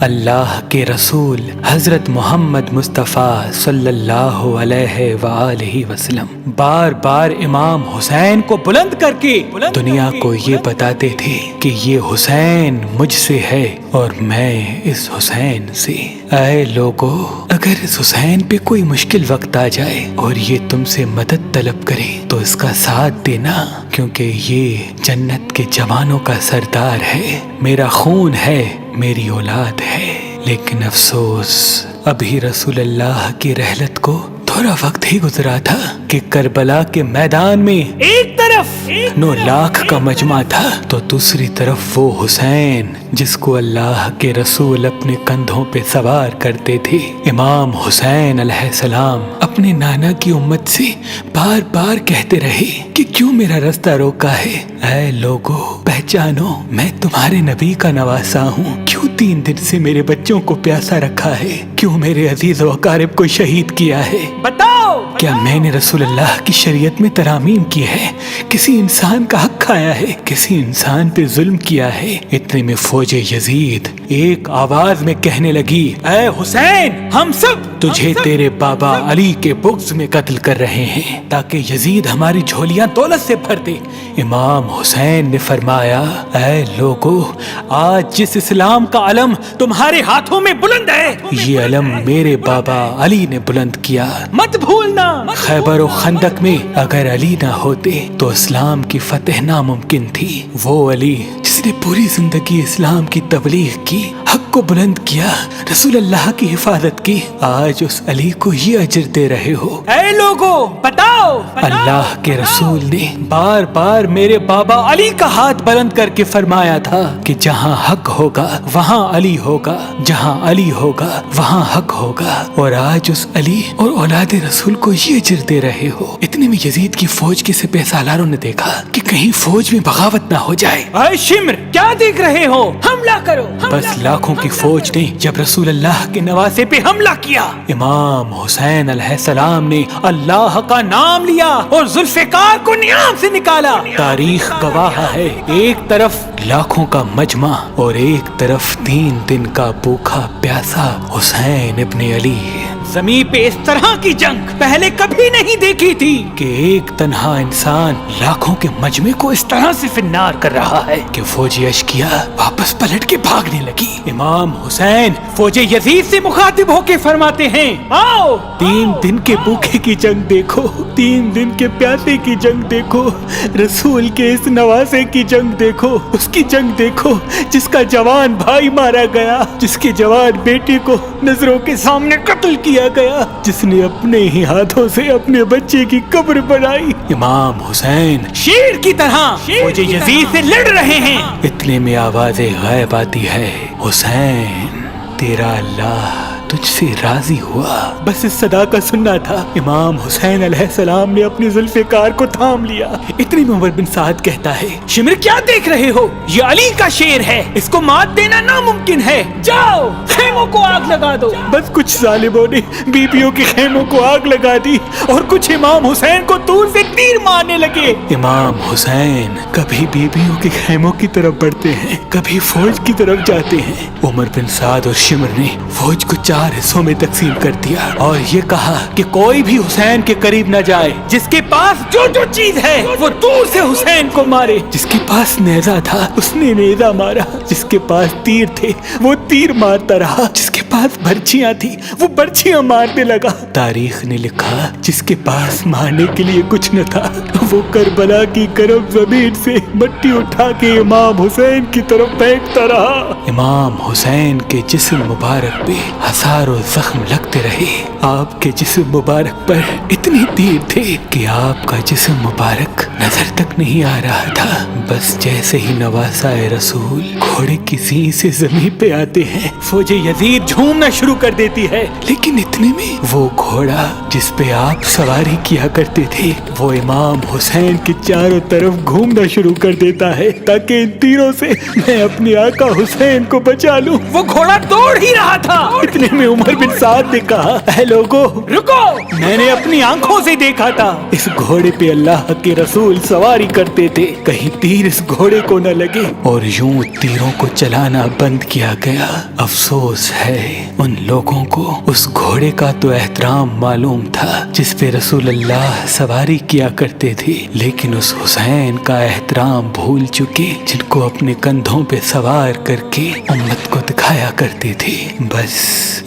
اللہ کے رسول حضرت محمد مصطفیٰ صلی اللہ علیہ وآلہ وسلم بار بار امام حسین کو بلند کر کے دنیا کو یہ بتاتے تھے کہ یہ حسین مجھ سے ہے اور میں اس حسین سے۔ اے لوگو، اگر اس حسین پہ کوئی مشکل وقت آ جائے اور یہ تم سے مدد طلب کرے تو اس کا ساتھ دینا، کیونکہ یہ جنت کے جوانوں کا سردار ہے، میرا خون ہے، میری اولاد ہے۔ لیکن افسوس، ابھی رسول اللہ کی رحلت کو تھوڑا وقت ہی گزرا تھا کہ کربلا کے میدان میں ایک طرف 9 لاکھ کا مجمع تھا تو دوسری طرف وہ حسین جس کو اللہ کے رسول اپنے کندھوں پہ سوار کرتے تھے۔ امام حسین علیہ السلام اپنے نانا کی امت سے بار بار کہتے رہے کہ کیوں میرا رستہ روکا ہے؟ اے لوگو، پہچانو، میں تمہارے نبی کا نواسا ہوں، کیوں 3 دن سے میرے بچوں کو پیاسا رکھا ہے؟ کیوں میرے عزیز و اقارب کو شہید کیا ہے؟ بتاؤ، کیا میں نے رسول اللہ کی شریعت میں ترامیم کی ہے؟ کسی انسان کا حق کھایا ہے؟ کسی انسان پہ ظلم کیا ہے؟ اتنے میں فوج یزید ایک آواز میں کہنے لگی، اے حسین، ہم سب تجھے تیرے بابا علی کے بغض میں قتل کر رہے ہیں تاکہ یزید ہماری جھولیاں دولت سے بھر دے۔ امام حسین نے فرمایا، اے لوگو، آج جس اسلام کا علم تمہارے ہاتھوں میں بلند ہے، یہ علم میرے بابا علی نے بلند کیا، مت بھولنا۔ خیبر و خندق میں اگر علی نہ ہوتے تو اسلام کی فتح ناممکن تھی۔ وہ علی جس نے پوری زندگی اسلام کی تبلیغ کی، حق کو بلند کیا، رسول اللہ کی حفاظت کی، آج اس علی کو یہ اجر دے رہے ہو۔ اے لوگو، بتاؤ، اللہ کے رسول نے بار بار میرے بابا علی کا ہاتھ بلند کر کے فرمایا تھا کہ جہاں حق ہوگا وہاں علی ہوگا، جہاں علی ہوگا وہاں حق ہوگا، اور آج اس علی اور اولاد رسول کو یہ اجر دے رہے ہو۔ اتنے میں یزید کی فوج کے سپہ سالاروں نے دیکھا کہ کہیں فوج میں بغاوت نہ ہو جائے۔ اے شمر، کیا دیکھ رہے ہو؟ حملہ کرو۔ بس لاکھوں کی فوج نے جب رسول اللہ کے نواسے پہ حملہ کیا، امام حسین علیہ السلام نے اللہ کا نام لیا اور ذوالفقار کو نیام سے نکالا۔ تاریخ گواہ ہے، ایک طرف لاکھوں کا مجمع اور ایک طرف 3 دن کا بھوکا پیاسا حسین ابن علی۔ زمین پہ اس طرح کی جنگ پہلے کبھی نہیں دیکھی تھی کہ ایک تنہا انسان لاکھوں کے مجمع کو اس طرح سے فنار کر رہا ہے کہ فوج اشکیا واپس پلٹ کے بھاگنے لگی۔ امام حسین فوج یزید سے مخاطب ہو کے فرماتے ہیں، آؤ، 3 دن کے بھوکے کی جنگ دیکھو، 3 دن کے پیاسے کی جنگ دیکھو، رسول کے اس نواسے کی جنگ دیکھو، اس کی جنگ دیکھو جس کا جوان بھائی مارا گیا، جس کے جوان بیٹے کو نظروں کے سامنے قتل کیا گیا، جس نے اپنے ہی ہاتھوں سے اپنے بچے کی قبر بنائی۔ امام حسین شیر کی طرح فوج یزید سے لڑ رہے ہیں۔ اتنے میں آواز غیب آتی ہے، حسین، تیرا اللہ تجھ سے راضی ہوا۔ بس اس صدا کا سننا تھا، امام حسین علیہ السلام نے اپنی ذوالفقار کو تھام لیا۔ اتنی میں عمر بن سعد کہتا ہے، شمر، کیا دیکھ رہے ہو؟ یہ علی کا شیر ہے، اس کو مات دینا ناممکن ہے، جاؤ خیموں کو آگ لگا دو۔ بس کچھ ظالموں نے بیبیوں کے خیموں کو آگ لگا دی اور کچھ امام حسین کو دور سے تیر مارنے لگے۔ امام حسین کبھی بیبیوں کے خیموں کی طرف بڑھتے ہیں، کبھی فوج کی طرف جاتے ہیں۔ عمر بن سعد اور شمر نے فوج کو 4 حصوں میں تقسیم کر دیا اور یہ کہا کہ کوئی بھی حسین کے قریب نہ جائے، جس کے پاس جو چیز ہے وہ دور سے حسین کو مارے۔ جس کے پاس نیزہ تھا اس نے نیزہ مارا، جس کے پاس تیر تھے وہ تیر مارتا رہا، جس کے پاس برچیاں تھی وہ برچیاں مارنے لگا۔ تاریخ نے لکھا جس کے پاس مارنے کے لیے کچھ نہ تھا وہ کربلا کی گرم زمین سے مٹی اٹھا کے امام حسین کی طرف پھینکتا رہا۔ امام حسین کے جسم مبارک پہ ہزاروں زخم لگتے رہے، آپ کے جسم مبارک پر اتنے تیر تھے کہ آپ کا جسم مبارک نظر تک نہیں آ رہا تھا۔ بس جیسے ہی نواسا رسول گھوڑے کی سینگ سے زمین پہ آتے ہیں، فوج یزید یزید جھومنا شروع کر دیتی ہے، لیکن اتنے میں وہ گھوڑا جس پہ آپ سواری کیا کرتے تھے وہ امام حسین کے چاروں طرف گھومنا شروع کر دیتا ہے تاکہ ان تیروں سے میں اپنے آقا حسین کو بچا لوں۔ وہ گھوڑا دوڑ ہی رہا تھا، اتنے میں عمر بن سعد نے کہا اے لوگو رکو، میں نے اپنی آنکھوں سے دیکھا تھا اس گھوڑے پہ اللہ کے رسول سواری کرتے تھے، کہیں تیر اس گھوڑے کو نہ لگے، اور یوں تیروں کو چلانا بند کیا گیا۔ افسوس ہے ان لوگوں کو اس گھوڑے کا تو احترام معلوم تھا جس پہ رسول اللہ سواری کیا کرتے تھے، لیکن اس حسین کا احترام بھول چکے جن کو اپنے کندھوں پہ سوار کر کے امت کو دکھایا کرتے تھے۔ بس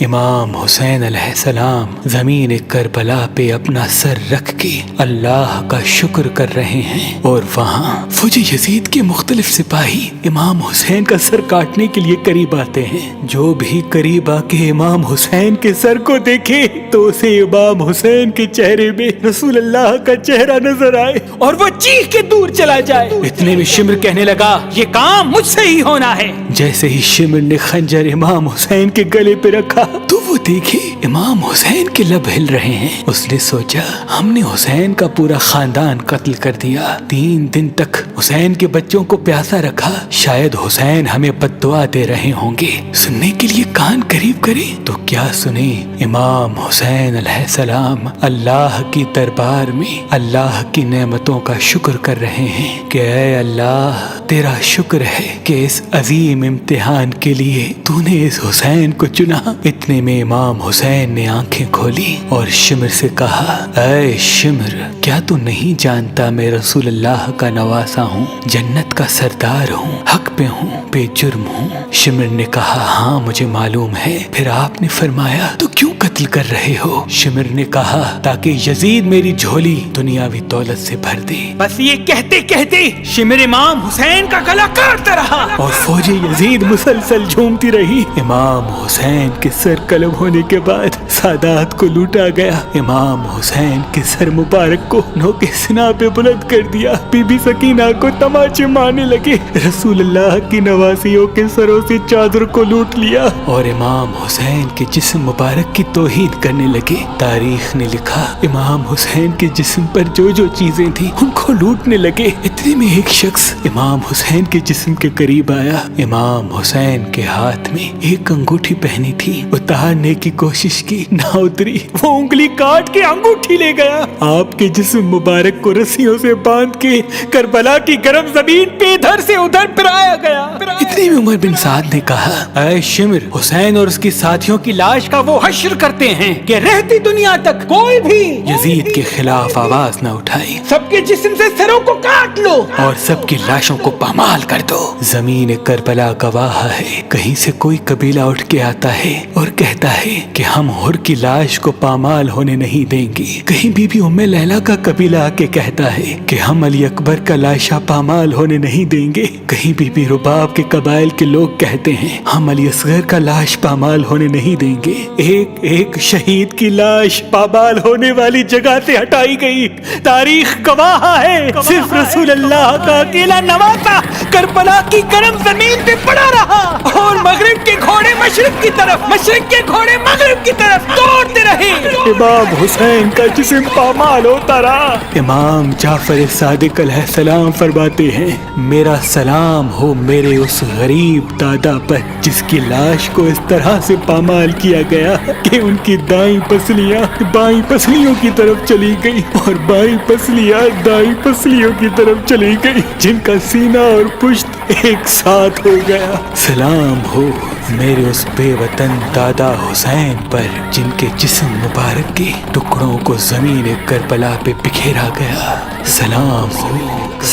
امام حسین علیہ السلام زمین کربلا پہ اپنا سر رکھ کے اللہ کا شکر کر رہے ہیں، اور وہاں فوج یزید کے مختلف سپاہی امام حسین کا سر کاٹنے کے لیے قریب آتے ہیں۔ جو بھی قریب آ کے امام حسین کے سر کو دیکھے تو اسے امام حسین کے چہرے میں رسول اللہ کا چہرہ نظر آئے اور وہ چیخ کے دور چلا جائے۔ اتنے میں شمر کہنے لگا یہ کام مجھ سے ہی ہونا ہے۔ جیسے ہی شمر نے خنجر امام حسین کے گلے پہ رکھا تو وہ دیکھے امام حسین کے لب ہل رہے ہیں۔ اس نے سوچا ہم نے حسین کا پورا خاندان قتل کر دیا، 3 دن تک حسین کے بچوں کو پیاسا رکھا، شاید حسین ہمیں بد دعا دے رہے ہوں گے۔ سننے کے لیے کان قریب کرے تو کیا سنے، امام حسین علیہ السلام اللہ کی دربار میں اللہ کی نعمتوں کا شکر کر رہے ہیں کہ اے اللہ تیرا شکر ہے کہ اس عظیم امتحان کے لیے تو نے اس حسین کو چنا۔ اتنے میں امام حسین نے آنکھیں کھولی اور شمر سے کہا اے شمر کیا تو نہیں جانتا میں رسول اللہ کا نواسا ہوں، جنت کا سردار ہوں، حق پہ ہوں، بے جرم ہوں۔ شمر نے کہا ہاں مجھے معلوم ہے، پھر آپ نے فرمایا تو کیوں قتل کر رہے ہو؟ شمر نے کہا تاکہ یزید میری جھولی دنیاوی دولت سے بھر دے۔ بس یہ کہتے کہتے شمر امام حسین کا گلا کاٹتا رہا اور فوج یزید مسلسل جھومتی رہی۔ امام حسین کے سر قلم ہونے کے بعد سادات کو لوٹا گیا۔ امام حسین کے سر مبارک کو نوکے سنا پہ بلند کر دیا، بی بی سکینہ کو تماچے مارنے لگے، رسول اللہ کی نواسیوں کے سروں سے چادر کو لوٹ لیا اور امام حسین کے جسم مبارک کی توہین کرنے لگے۔ تاریخ نے لکھا امام حسین کے جسم پر جو جو چیزیں تھیں ان کو لوٹنے لگے۔ اتنے میں ایک شخص امام حسین کے جسم کے قریب آیا۔ امام حسین کے ہاتھ میں ایک انگوٹھی پہنی تھی، اتارنے کی کوشش کی نہ اتری، وہ انگلی کاٹ کے انگوٹھی لے گیا۔ آپ کے جسم مبارک کو رسیوں سے باندھ کے کربلا کی گرم زمین پہ ادھر سے ادھر پھرایا گیا۔ اتنے میں عمر بن سعد نے کہا اے شمر حسین اور اس کے ساتھیوں کی لاش کا وہ حشر کرتے ہیں کہ رہتی دنیا تک کوئی بھی یزید کے خلاف آواز نہ اٹھائے، سب کے جسم سے سروں کو کاٹ لو اور سب کی لاشوں کو پامال کر دو۔ زمین کربلا گواہ ہے، کہیں سے کوئی قبیلہ اٹھ کے آتا ہے اور کہتا ہے کہ ہم حر کی لاش کو پامال ہونے نہیں دیں گے، کہیں بی بی ام لیلا کا قبیلہ آ کے کہتا ہے کہ ہم علی اکبر کا لاشا پامال ہونے نہیں دیں گے، کہیں بی بی رباب کے قبائل کے لوگ کہتے ہیں ہم علی اصغر کا لاش پامال ہونے نہیں دیں گے۔ ایک ایک شہید کی لاش پامال ہونے والی جگہ سے ہٹائی گئی۔ تاریخ گواہ ہے صرف رسول اللہ کا اکیلا نواسا کربلا کی گرم زمین پہ پڑا رہا اور مغرب کے گھوڑے مشرق کی طرف، مشرق کے گھوڑے مغرب کی طرف دوڑتے رہے۔ امام حسین کا جسم پامال ہوتا رہا۔ امام جعفر صادق علیہ السلام فرماتے ہیں میرا سلام ہو میرے اس غریب دادا پر جس کی لاش کو اس طرح سے پامال کیا گیا کہ ان کی دائیں پسلیاں بائیں پسلیوں کی طرف چلی گئی اور بائیں پسلیاں دائیں پسلیوں کی طرف چلی گئی، جن کا سینہ اور پشت ایک ساتھ ہو گیا۔ سلام ہو میرے اس بے وطن دادا حسین پر جن کے جسم مبارک کے ٹکڑوں کو زمین کربلا پہ بکھیرا گیا۔ سلام ہو،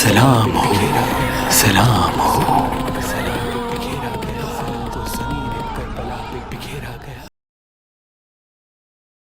سلام ہو، سلام ہو۔